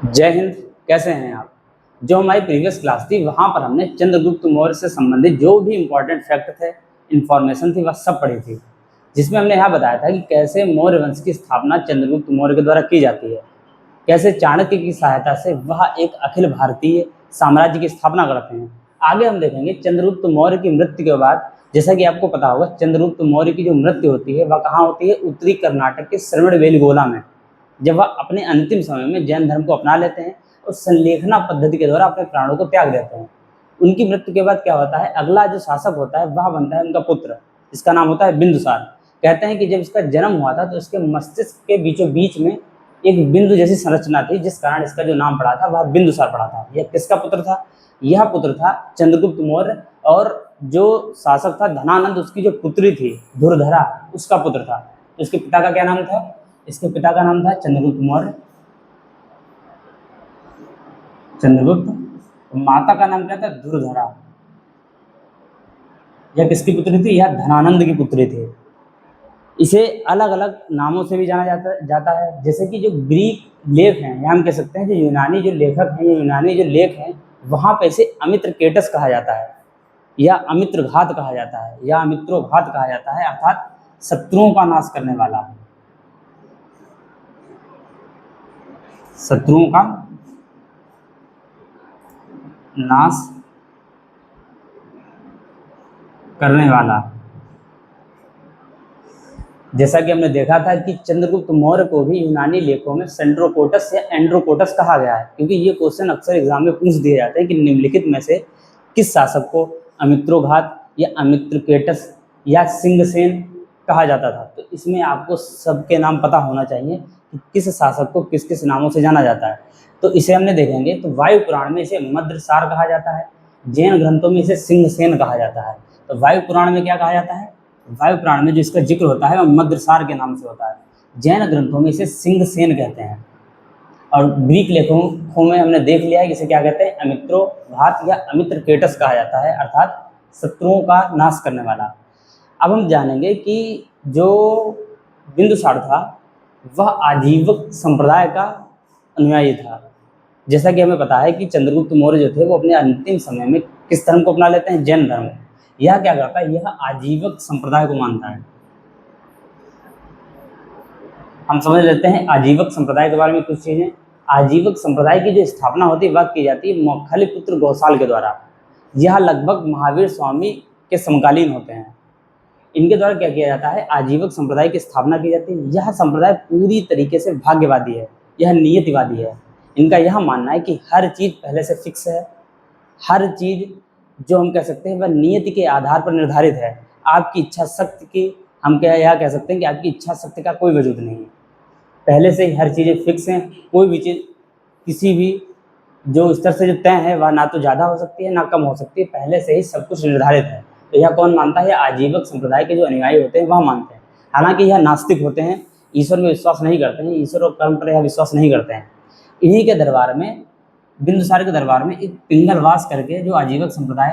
जय हिंद। कैसे हैं आप। जो हमारी प्रीवियस क्लास थी वहाँ पर हमने चंद्रगुप्त मौर्य से संबंधित जो भी इम्पोर्टेंट फैक्ट थे, इन्फॉर्मेशन थी, वह सब पढ़ी थी। जिसमें हमने यहाँ बताया था कि कैसे मौर्य वंश की स्थापना चंद्रगुप्त मौर्य के द्वारा की जाती है, कैसे चाणक्य की सहायता से वह एक अखिल भारतीय साम्राज्य की स्थापना करते हैं। आगे हम देखेंगे चंद्रगुप्त मौर्य की मृत्यु के बाद, जैसा कि आपको पता होगा चंद्रगुप्त मौर्य की जो मृत्यु होती है वह कहाँ होती है, उत्तरी कर्नाटक के श्रवणबेलगोला में। जब वह अपने अंतिम समय में जैन धर्म को अपना लेते हैं और संलेखना पद्धति के द्वारा अपने प्राणों को त्याग देते हैं। उनकी मृत्यु के बाद क्या होता है, अगला जो शासक होता है वह बनता है उनका पुत्र, इसका नाम होता है बिंदुसार। कहते हैं कि जब इसका जन्म हुआ था तो इसके मस्तिष्क के बीचों बीच में एक बिंदु जैसी संरचना थी, जिस कारण इसका जो नाम पड़ा था वह बिंदुसार पड़ा था। यह किसका पुत्र था, यह पुत्र था चंद्रगुप्त मौर्य। और जो शासक था धनानंद, उसकी जो पुत्री थी धुरधरा, उसका पुत्र था। तो इसके पिता का क्या नाम था, इसके पिता का नाम था चंद्रगुप्त मौर्य, चंद्रगुप्त। माता का नाम क्या था, धुरधरा। यह किसकी पुत्री थी, यह धनानंद की पुत्री थी। इसे अलग अलग नामों से भी जाना जाता है, जैसे कि जो ग्रीक लेख हैं, या हम कह सकते हैं जो यूनानी जो लेखक हैं, यूनानी जो लेख हैं, वहाँ पे इसे अमित्र केटस कहा जाता है, या अमित्र घात कहा जाता है, या अमित्रोघात कहा जाता है, अर्थात शत्रुओं का नाश करने वाला, शत्रुओं का नाश करने वाला। जैसा कि हमने देखा था कि चंद्रगुप्त मौर्य को भी यूनानी लेखों में सेंड्रोकोटस या एंड्रोकोटस कहा गया है, क्योंकि ये क्वेश्चन अक्सर एग्जाम में पूछ दिए जाते हैं कि निम्नलिखित में से किस शासक को अमित्रोघात या अमित्रकेटस या सिंहसेन कहा जाता था। तो इसमें आपको सबके नाम पता होना चाहिए कि किस शासक को किस किस नामों से जाना जाता है। तो इसे हमने देखेंगे तो वायु पुराण में इसे मद्रसार कहा जाता है, जैन ग्रंथों में इसे सिंहसेन कहा जाता है। तो वायु पुराण में क्या कहा जाता है, वायु पुराण में जो इसका जिक्र होता है वह मद्रसार के नाम से होता है। जैन ग्रंथों में इसे सिंहसेन कहते हैं, और ग्रीक लेखों में हमने देख लिया है कि इसे क्या कहते हैं, अमित्रोघात या अमित्रकेटस कहा जाता है, अर्थात शत्रुओं का नाश करने वाला। अब हम जानेंगे कि जो बिंदुसार था वह आजीवक संप्रदाय का अनुयायी था। जैसा कि हमें पता है कि चंद्रगुप्त मौर्य जो थे वो अपने अंतिम समय में किस धर्म को अपना लेते हैं, जैन धर्म। यह क्या करता है, यह आजीवक संप्रदाय को मानता है। हम समझ लेते हैं आजीवक संप्रदाय के बारे में कुछ चीजें। आजीवक संप्रदाय की जो स्थापना होती है वह की जाती है मौखलीपुत्र गौसाल के द्वारा। यह लगभग महावीर स्वामी के समकालीन होते हैं। इनके द्वारा क्या किया जाता है, आजीवक संप्रदाय की स्थापना की जाती है। यह संप्रदाय पूरी तरीके से भाग्यवादी है, यह नियतिवादी है। इनका यह मानना है कि हर चीज पहले से फिक्स है, हर चीज जो हम कह सकते हैं वह नियति के आधार पर निर्धारित है। आपकी इच्छा शक्ति की, हम क्या यह कह सकते हैं कि आपकी इच्छा शक्ति का कोई वजूद नहीं है, पहले से ही हर चीज़ें फिक्स हैं। कोई भी चीज़ किसी भी जो स्तर से जो तय है वह ना तो ज़्यादा हो सकती है ना कम हो सकती है, पहले से ही सब कुछ निर्धारित है। तो यह कौन मानता है, आजीवक संप्रदाय के जो अनुयायी होते हैं वह मानते हैं। हालांकि यह नास्तिक होते हैं, ईश्वर में विश्वास नहीं करते हैं, ईश्वर और कर्म पर यह विश्वास नहीं करते हैं। इन्हीं के दरबार में, बिंदुसार के दरबार में एक पिंगलवास करके जो आजीवक संप्रदाय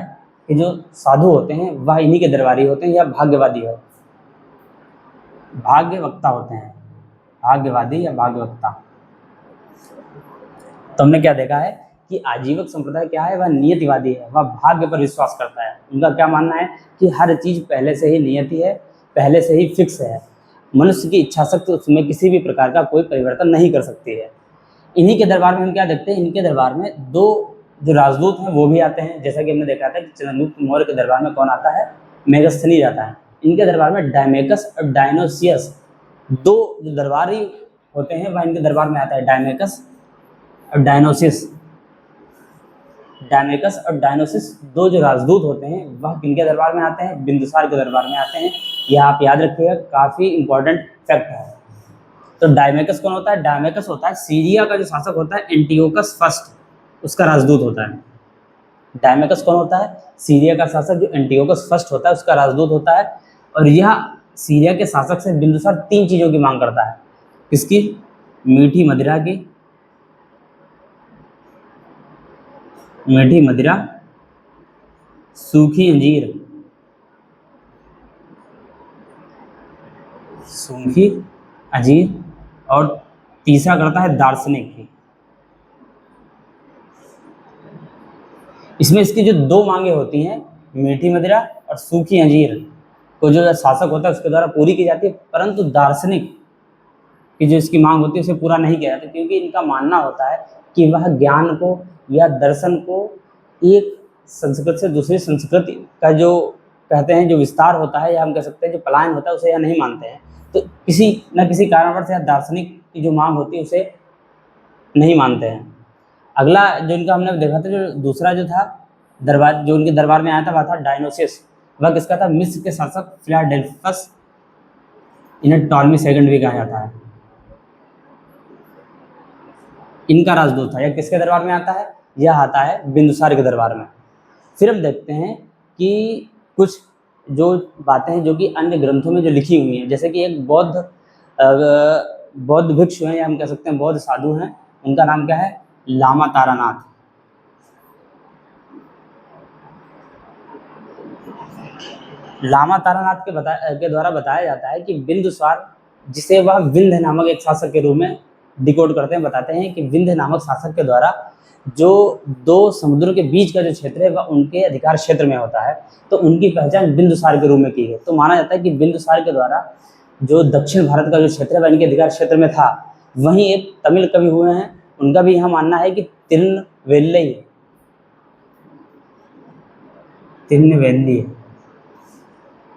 के जो साधु होते हैं वह इन्हीं के दरबारी होते हैं। यह भाग्यवादी है, भाग्यवक्ता होते हैं, भाग्यवादी या भाग्यवक्ता। तो हमने क्या देखा है कि आजीवक संप्रदाय क्या है, वह नियतिवादी है, वह भाग्य पर विश्वास करता है। उनका क्या मानना है कि हर चीज पहले से ही नियति है, पहले से ही फिक्स है, मनुष्य की इच्छा शक्ति उसमें किसी भी प्रकार का कोई परिवर्तन नहीं कर सकती है। इन्हीं के दरबार में हम क्या देखते हैं, इनके दरबार में दो जो राजदूत हैं वो भी आते हैं। जैसा कि हमने देखा था कि चंद्रगुप्त मौर्य के दरबार में कौन आता है, मेगस्थनीज आता है। इनके दरबार में डायमेकस और डायनोसियस दो जो दरबारी होते हैं वह इनके दरबार में आता है, डायमेकस और डायनोसिस। डायमेकस और डायनोसिस दो जो राजदूत होते हैं वह किनके दरबार में आते हैं, बिंदुसार के दरबार में आते हैं। यह आप याद रखिएगा, काफ़ी इंपॉर्टेंट फैक्ट है। तो डायमेकस कौन होता है, डायमेकस होता है सीरिया का जो शासक होता है एंटियोकस फर्स्ट, उसका राजदूत होता है। डायमेकस कौन होता है, सीरिया का शासक जो एंटियोकस फर्स्ट होता है उसका राजदूत होता है। और यह सीरिया के शासक से बिंदुसार तीन चीज़ों की मांग करता है। किसकी, मीठी मदिरा की, मीठी मदिरा, सूखी अंजीर, सूखी अंजीर, और तीसरा करता है दार्शनिक की। इसमें इसकी जो दो मांगे होती हैं, मीठी मदिरा और सूखी अंजीर को जो शासक होता है उसके द्वारा पूरी की जाती है, परंतु दार्शनिक की जो इसकी मांग होती है उसे पूरा नहीं किया जाता, क्योंकि इनका मानना होता है कि वह ज्ञान को या दर्शन को एक संस्कृति से दूसरी संस्कृति का जो कहते हैं जो विस्तार होता है, या हम कह सकते हैं जो पलायन होता है, उसे यह नहीं मानते हैं। तो किसी न किसी कारणवश या दार्शनिक की जो मांग होती है उसे नहीं मानते हैं। अगला जो इनका हमने देखा था, जो दूसरा जो था दरबार, जो उनके दरबार में आया था, वह था डायनोसियस। वह किसका था? मिस्र के शासक फिलाडेल्फस। इन्हें टॉलमी सेकंड भी कहा जाता है। इनका राजदूत था। यह किसके दरबार में आता है? यह आता है बिंदुसार के दरबार में। फिर हम देखते हैं कि कुछ जो बातें हैं जो कि अन्य ग्रंथों में जो लिखी हुई हैं, जैसे कि एक बौद्ध भिक्षु हैं, या हम कह सकते हैं बौद्ध साधु हैं, उनका नाम क्या है? लामा तारानाथ। लामा तारानाथ के द्वारा बताया जाता है कि बिंदुसार, जिसे वह विंध्य नामक एक शासक के रूप में डिकोड करते हैं, बताते हैं कि विंध्य नामक शासक के द्वारा जो दो समुद्रों के बीच का जो क्षेत्र है वह उनके अधिकार क्षेत्र में होता है, तो उनकी पहचान बिंदुसार के रूप में की है। तो माना जाता है कि बिंदुसार के द्वारा जो दक्षिण भारत का जो क्षेत्र है वह इनके अधिकार क्षेत्र में था। वहीं एक तमिल कवि हुए हैं, उनका भी यह मानना है कि तिरुनेल्वेली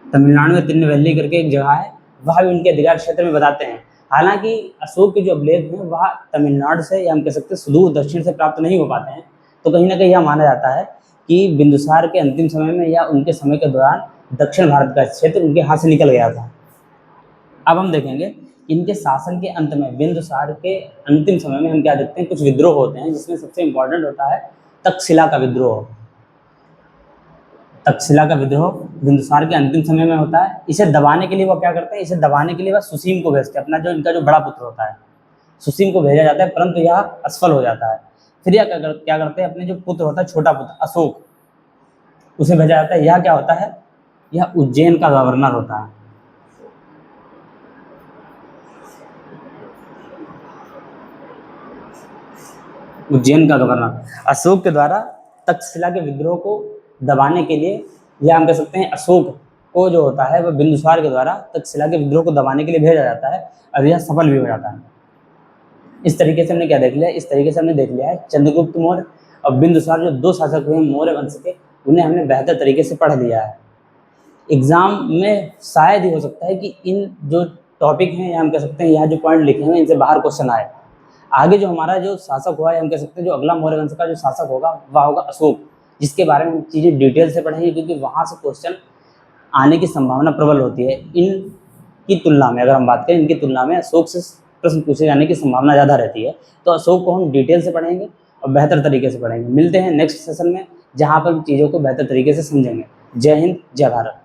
तमिलनाडु में तिरुनेल्वेली करके एक जगह है, वह भी उनके अधिकार क्षेत्र में बताते हैं। हालांकि अशोक के जो अभिलेख हैं वह तमिलनाडु से, या हम कह सकते हैं सुदूर दक्षिण से प्राप्त नहीं हो पाते हैं। तो कहीं ना कहीं यह माना जाता है कि बिंदुसार के अंतिम समय में या उनके समय के दौरान दक्षिण भारत का क्षेत्र उनके हाथ से निकल गया था। अब हम देखेंगे इनके शासन के अंत में, बिंदुसार के अंतिम समय में हम क्या देखते हैं? कुछ विद्रोह होते हैं, जिसमें सबसे इंपॉर्टेंट होता है तक्षशिला का विद्रोह। तक्षशिला का विद्रोह बिंदुसार के अंतिम समय में होता है। इसे दबाने के लिए वो क्या करते हैं? इसे दबाने के लिए वह सुसीम को भेजते हैं, अपना जो इनका जो बड़ा पुत्र होता है सुसीम को भेजा जाता है, परंतु यह असफल हो जाता है। फिर यह क्या करते हैं? अपने जो पुत्र होता है, छोटा पुत्र अशोक, उसे भेजा जाता है। यह क्या होता है? यह उज्जैन का गवर्नर होता है। उज्जैन का गवर्नर अशोक के द्वारा तक्षशिला के विद्रोह को दबाने के लिए, या हम कह सकते हैं अशोक को जो होता है वह बिंदुसार के द्वारा तक्षशिला के विद्रोह को दबाने के लिए भेजा जाता है, और यह सफल भी हो जाता है। इस तरीके से हमने क्या देख लिया? इस तरीके से हमने देख लिया है चंद्रगुप्त मौर्य और बिंदुसार, जो दो शासक हुए मौर्य वंश के, उन्हें हमने बेहतर तरीके से पढ़ लिया है। एग्जाम में शायद ही हो सकता है कि इन जो टॉपिक हैं, या हम कह सकते हैं यहाँ जो पॉइंट लिखे हैं, इनसे बाहर क्वेश्चन आए। आगे जो हमारा जो शासक हुआ है, हम कह सकते हैं जो अगला मौर्य वंश का जो शासक होगा वह होगा अशोक, जिसके बारे में हम चीज़ें डिटेल से पढ़ेंगे, क्योंकि वहाँ से क्वेश्चन आने की संभावना प्रबल होती है। इनकी तुलना में, अगर हम बात करें, इनकी तुलना में अशोक से प्रश्न पूछे जाने की संभावना ज़्यादा रहती है। तो अशोक को हम डिटेल से पढ़ेंगे और बेहतर तरीके से पढ़ेंगे। मिलते हैं नेक्स्ट सेशन में, जहाँ पर हम चीज़ों को बेहतर तरीके से समझेंगे। जय हिंद, जय भारत।